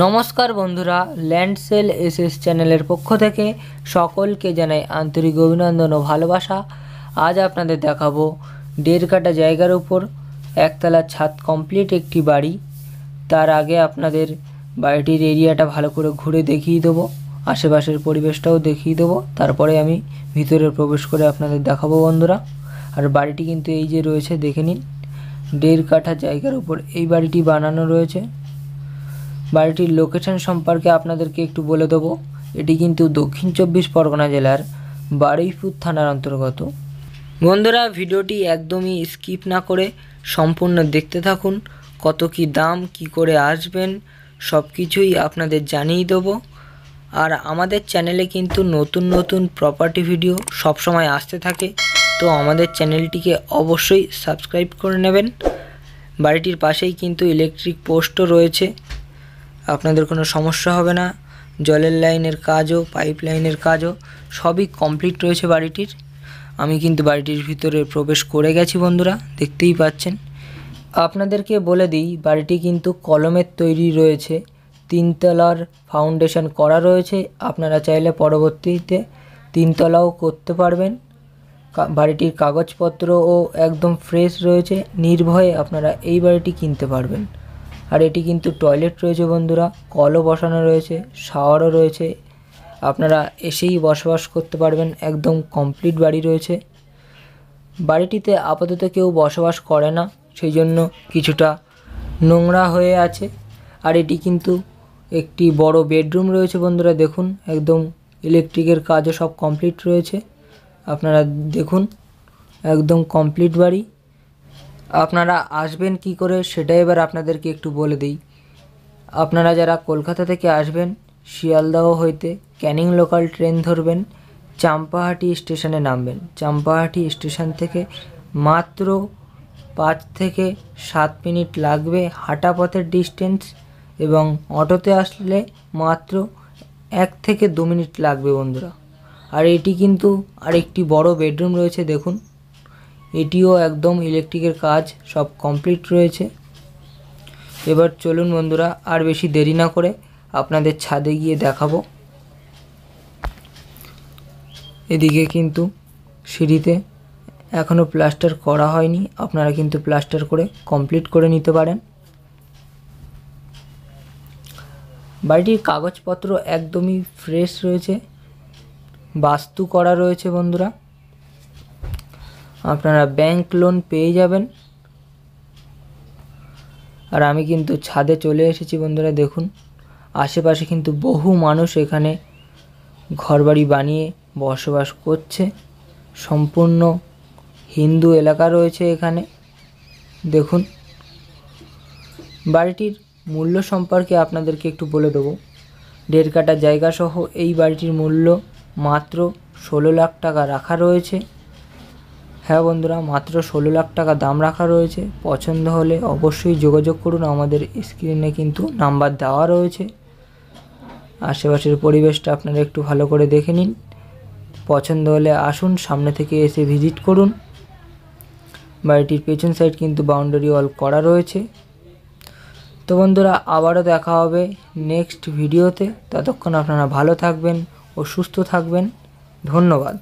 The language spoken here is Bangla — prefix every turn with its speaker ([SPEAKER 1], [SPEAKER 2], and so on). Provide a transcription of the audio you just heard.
[SPEAKER 1] নমস্কার বন্ধুরা, ল্যান্ড সেল এসএস চ্যানেলের পক্ষ থেকে সকলকে জানাই আন্তরিক অভিনন্দন ও ভালোবাসা। আজ আপনাদের দেখাবো 1.5 কাঠা জায়গার উপর একতলা ছাদ কমপ্লিট একটি বাড়ি। তার আগে আপনাদের বাড়িটির এরিয়াটা ভালো করে ঘুরে দেখিয়ে দেবো, আশেপাশের পরিবেশটাও দেখিয়ে দেবো, তারপরে আমি ভিতরে প্রবেশ করে আপনাদের দেখাবো বন্ধুরা। আর বাড়িটি কিন্তু এই যে রয়েছে, দেখে নিন। 1.5 কাঠা জায়গার উপর এই বাড়িটি বানানো রয়েছে। বাড়িটির লোকেশন সম্পর্কে আপনাদেরকে একটু বলে দেবো। এটি কিন্তু দক্ষিণ 24 পরগনা জেলার বারুইপুর থানার অন্তর্গত। বন্ধুরা, ভিডিওটি একদমই স্কিপ না করে সম্পূর্ণ দেখতে থাকুন। কত কি দাম, কি করে আসবেন, সব কিছুই আপনাদের জানিয়ে দেবো। আর আমাদের চ্যানেলে কিন্তু নতুন নতুন প্রপার্টি ভিডিও সবসময় আসতে থাকে, তো আমাদের চ্যানেলটিকে অবশ্যই সাবস্ক্রাইব করে নেবেন। বাড়িটির পাশেই কিন্তু ইলেকট্রিক পোস্টও রয়েছে, আপনাদের কোনো সমস্যা হবে না। জলের লাইনের কাজও, পাইপ লাইনের কাজও সবই কমপ্লিট রয়েছে বাড়িটির। আমি কিন্তু বাড়িটির ভিতরে প্রবেশ করে গেছি বন্ধুরা, দেখতেই পাচ্ছেন। আপনাদেরকে বলে দিই, বাড়িটি কিন্তু কলমের তৈরি রয়েছে, 3 তলার ফাউন্ডেশন করা রয়েছে। আপনারা চাইলে পরবর্তীতে 3 তলাও করতে পারবেন। বাড়িটির কাগজপত্রও একদম ফ্রেশ রয়েছে, নির্ভয়ে আপনারা এই বাড়িটি কিনতে পারবেন। আর এটি কিন্তু টয়লেট রয়েছে বন্ধুরা, কলও বসানো রয়েছে, শাওয়ারও রয়েছে। আপনারা এসেই বসবাস করতে পারবেন, একদম কমপ্লিট বাড়ি রয়েছে। বাড়িটিতে আপাতত কেউ বসবাস করে না, সেই জন্য কিছুটা নোংরা হয়ে আছে। আর এটি কিন্তু একটি বড় বেডরুম রয়েছে বন্ধুরা, দেখুন একদম ইলেকট্রিকের কাজও সব কমপ্লিট রয়েছে। আপনারা দেখুন, একদম কমপ্লিট বাড়ি। আপনারা আসবেন কি করে সেটা এবার আপনাদেরকে একটু বলে দিই। আপনারা যারা কলকাতা থেকে আসবেন, শিয়ালদহ হইতে ক্যানিং লোকাল ট্রেন ধরবেন, চাম্পাহাটি স্টেশনে নামবেন। চাম্পাহাটি স্টেশন থেকে মাত্র 5 থেকে 7 মিনিট লাগবে হাঁটা পথের ডিস্টেন্স, এবং অটোতে আসলে মাত্র 1 থেকে 2 মিনিট লাগবে বন্ধুরা। আর এটি কিন্তু আরেকটি বড় বেডরুম রয়েছে, দেখুন এটিও একদম ইলেকট্রিকের কাজ সব কমপ্লিট রয়েছে। এবার চলুন বন্ধুরা, আর বেশি দেরি না করে আপনাদের ছাদে গিয়ে দেখাবো। এদিকে কিন্তু সিঁড়িতে এখনও প্লাস্টার করা হয়নি, আপনারা কিন্তু প্লাস্টার করে কমপ্লিট করে নিতে পারেন। বাড়িটির কাগজপত্র একদমই ফ্রেশ রয়েছে, বাস্তু করা রয়েছে বন্ধুরা। আপনারা ব্যাংক লোন পেয়ে যাবেন। আর আমি কিন্তু ছাদে চলে এসেছি বন্ধুরা, দেখুন আশেপাশে কিন্তু বহু মানুষ এখানে ঘরবাড়ি বানিয়ে বসবাস করছে। সম্পূর্ণ হিন্দু এলাকা রয়েছে এখানে। দেখুন বাড়িটির মূল্য সম্পর্কে আপনাদেরকে একটু বলে দেবো। 1.5 কাঠা জায়গা সহ এই বাড়িটির মূল্য মাত্র 16 লাখ টাকা রাখা রয়েছে। হ্যাঁ বন্ধুরা, মাত্র 16 লাখ টাকা দাম রাখা রয়েছে। পছন্দ হলে অবশ্যই যোগাযোগ করুন, আমাদের স্ক্রিনে কিন্তু নাম্বার দেওয়া রয়েছে। আশেপাশের পরিবেশটা আপনারা একটু ভালো করে দেখে নিন। পছন্দ হলে আসুন, সামনে থেকে এসে ভিজিট করুন। বাড়িটির পেছন সাইড কিন্তু বাউন্ডারি ওয়াল করা রয়েছে। তো বন্ধুরা, আবারও দেখা হবে নেক্সট ভিডিওতে। ততক্ষণ আপনারা ভালো থাকবেন ও সুস্থ থাকবেন। ধন্যবাদ।